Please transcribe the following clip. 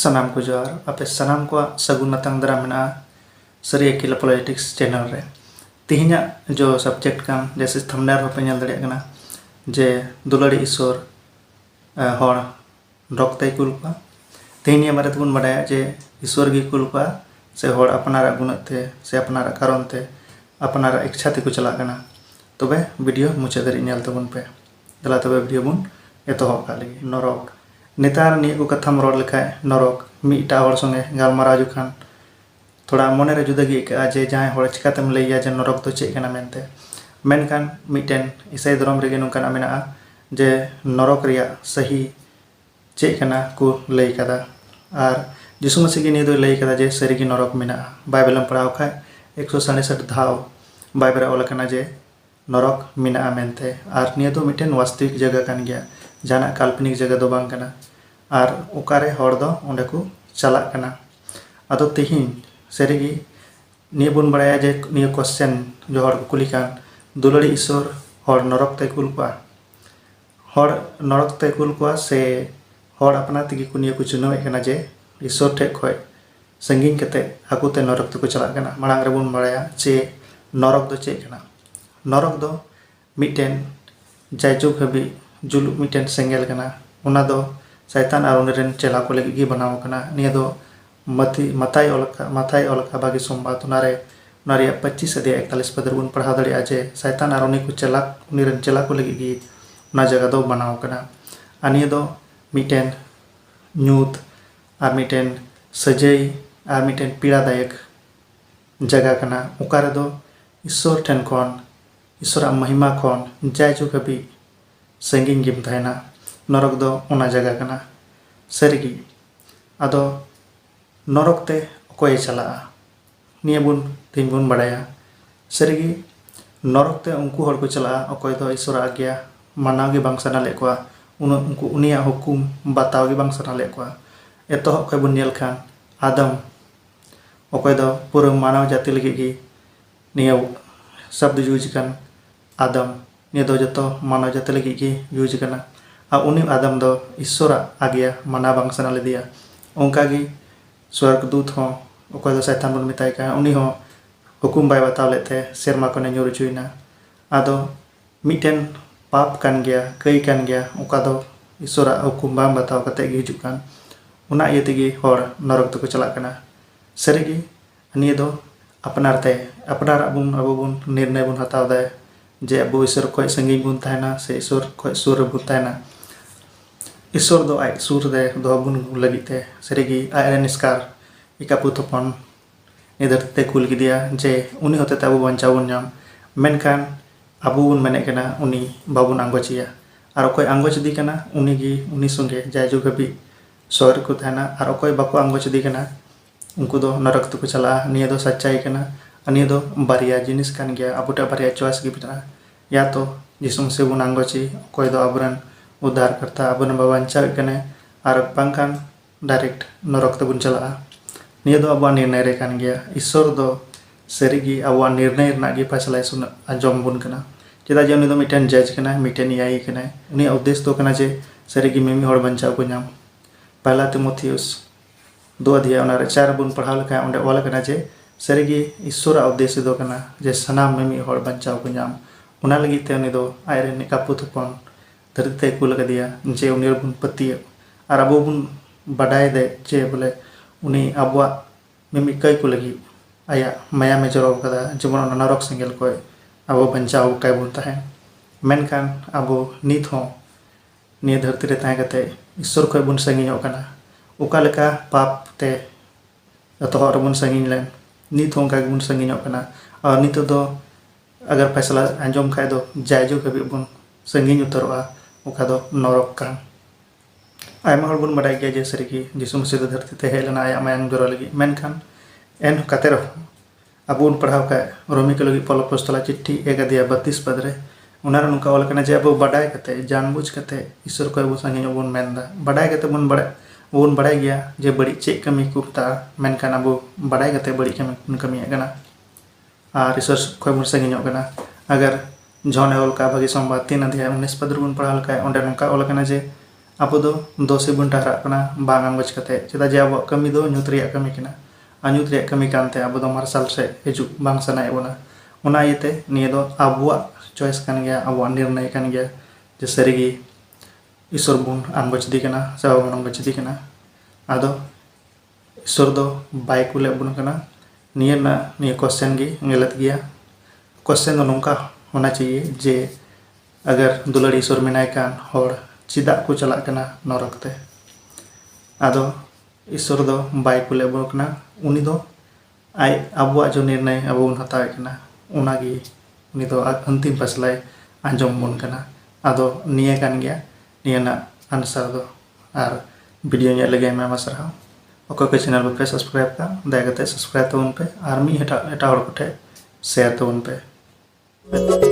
सनाम को जोहार आपे सनाम को सगुन नातांग दरा मेना सरी अकिला पॉलिटिक्स चैनल रे तिहिना जो सब्जेक्ट काम जैसे थंबनेल हो पे ñel दाड़े कना जे दुलाड़ी ईश्वर हर रक्तई कुल को तिहिनिया मारे तबुन बाडाया जे ईश्वर गी कुल को से हर अपनारा गुणते से अपनारा कारण ते अपनारा इच्छा ते को चला कना तबे वीडियो मुचा दाड़ी ñel तबुन पे दला तबे वीडियो बुन एतोहब का लगी नरक नेतार निये को कथाम रोड लेखाय नरक मिटा हर संगे गालमाराव जुखान थोड़ा मने रे जुदा गी का जे जहां हर चिकातेम लैया जे नरक तो चेक कना मेनते मेनखान मिटेन ईसाई धर्म रे नोंकाना मेना जे नरक रिया सही चेक कना को लई कदा आर यीशु मसीह गी निये दो लई कदा जे सरीगी नरक मेना बाइबलम पढ़ाव खाय 167 धाव बाइबल रे ओल कना जे नरक मेना मेनते आर निये दो मिटेन वास्तविक जगह कान गया जाना काल्पनिक जगह दो बांग कना आर ओकारे हर दो ओंडे को चला कना अदो तिहिन सरीगी निये बुन बड़ाया जे निये क्वेश्चन जो हर कुली कान दुलाड़ी ईश्वर हर नरक ते कुल को हर नरक ते कुल को से हर अपना तिगी को निये को चुनाव कना जे ईश्वर ठे खय संगीन कते आकु ते नरक ते को चला कना मांग रे बुन बड़ाया जे नरक दो चेक कना नरक दो मिटेन जायजुग हबी जुल मिटेन सेंगेल कना उना दो शैतान आर उनरेन चेला को लगी गी बनाव कना निये दो मताई ओलका बागी सोमबात उनारे 25 अध्याय 41 पद बुन पढ़ा दड़िया जे शैतान आर उनी को चेला उनीरेन चेला को लगी गी उना जगह दो बनाव कना आ निये दो मिटेन न्यूत आर मिटेन सजई आर मिटेन पीड़ादायक जगह कना उकारे दो ईश्वर ठेन खन ईश्वरा महिमा खन जायजुग हबी संगीन गिम थायना नरक दो उना जगह कना सरीगी आदो नरक ते अकोय चला निये बुन तीन बुन बड़ाया सरीगी नरक ते उनको हर को चला अकोय दो ईश्वर आज्ञा मानाव गे बांग सना लेकवा उनको उनिया हुकुम बताव गे बांग सना लेकवा एतो अकोय बुन नेल खान आदम अकोय दो पूरा मानव जाति लगी गी निये शब्द यूज कन आदम निये दो जतो मानव जाति लगी गी यूज कना आ उनी आदम दो ईश्वरा आज्ञा माना बांग सना लेदिया उनका गी स्वर्गदूत हो अकोय दो शैतान बन मिताय का उनी हो हुकुम बाय बताव लेते सेरमा को न्यूर चुइना आदो मिटेन पाप कान गया कई कान गया उका दो ईश्वरा हुकुम बांग बताव कते गी हिजुक कान उना इये तेगी हर नरक तो को चला कना सरीगी निये दो अपनार अबो बुन निर्णय बुन हताव दाय जे अबो ईश्वर खय संगी बुन ताहना से ईश्वर खय सुर बुन ताहना ईश्वर दो आय सुर दे दो बुन लगिते सरीगी आय निस्कार इका पुतपन निधर ते कुल गिदिया जे उनी होते अबो बंचाव बुन नाम मेनखान अबो बुन मेने कना उनी बाबुन आंगोचिया आर अकोय आंगोच दी कना उनी गी उनी संगे जायजुग हबी स्वर्ग को ताहना आर अकोय बाको आंगोच दी कना उनको दो नरक तो को चला निये दो सच्चाई कना निये दो बारिया जिनिस कान गया अबुटा बारिया चॉइस गी बिना या तो यीशु मसीह बुन आंगोची अकोय दो अबरन उद्धार करता अबन बाबांचा कने आर बांखान डायरेक्ट नरक तो बुन चला निये दो अबवा निर्णय रे कान गया ईश्वर दो सरीगी अबवा निर्णय रना गी फैसला सुन अंजम बुन कना चेदा जे उनी दो मिटेन जज कना मिटेन याई कना उनी उद्देश्य दो कना जे सरीगी मिमी हर बंचाव को नाम पहला तिमोथियस 2 अध्याय उनारे 4 बुन पढ़ाव लेखा उंडे ओल कना जे सरीगी ईश्वर उद्देश्य दो कना जे सनाम मिमी हर बंचाव को नाम उना लगी ते उनी दो आयरे निका पुतपन धरती ते कुल गदिया जे उनी बुन पतिय आर अबो बुन बडाय दे जे बोले उनी अबवा मिमी कई को लगी आया माया में जरो कदा जेमन नरक संगेल को अबो बंचाव काय बुन ताहे मेनखान अबो नित हो निये धरती रे ताहे कते ईश्वर खय बुन संगियो कना उका लेका पाप ते तो हर बुन संगिन लेन नित हों का बुन संगिन कना और नित दो अगर फैसला अंजम खाय दो जायजुग हबी बुन संगिन उतरवा उका दो नरक का आयमा हर बुन बडाय गया जे सरीगी यीशु मसीह दो धरती ते हेलना आया मायन जरो लगी मेनखान एन कते रहो अबुन पढ़ाव का रोमी के लगी पौल अपोस्तल चिट्ठी 1 अध्याय 32 पद रे उनार नुका ओल कना जे अबो बडाय कते जानबुझ कते ईश्वर को अबो संगिन बुन मेनदा बडाय कते बुन बड़ाई गया जे बड़ी चेक कमी कुप्ता मेनखान अबो बड़ाई कते बड़ी कमी कमी कना आर ईश्वर खय बुन संगिन कना अगर जॉन ओल का भागी संवाद 3 अध्याय 19 पद बुन पढ़ाल का ओंडे नुका ओल कना जे abo do dosi bun tahrak kana bang anggoj kate cheda je abo kami do nyut riyak kami kena anyut riyak kami kante abo do marsal se hijuk bang sanai bona ona iyete niya do abuak choice kan gaya abuak nirnay kan gaya je sarigi isor bun anggoj di kana se babon anggoj di kana ado isor do bai kule bun kana niya question gi ngelat gaya question do nongka होना चाहिए जे अगर दुलारी ईश्वर मेनाय कान हर चिदा को चलाक कना नरक ते आदो ईश्वर दो बाय कुले बो कना उनी दो आय आबुआ जो निर्णय आबो उन हतावे कना उनागी उनी दो अंतिम फैसला आंजम बन कना आदो निया कान गया निया ना आंसर दो आर वीडियो ᱧᱮᱞ लगे मैं मसरा ओको के चैनल पे सब्सक्राइब का दया करते सब्सक्राइब तो उन पे आर्मी हटा हटा और शेयर तो उन पे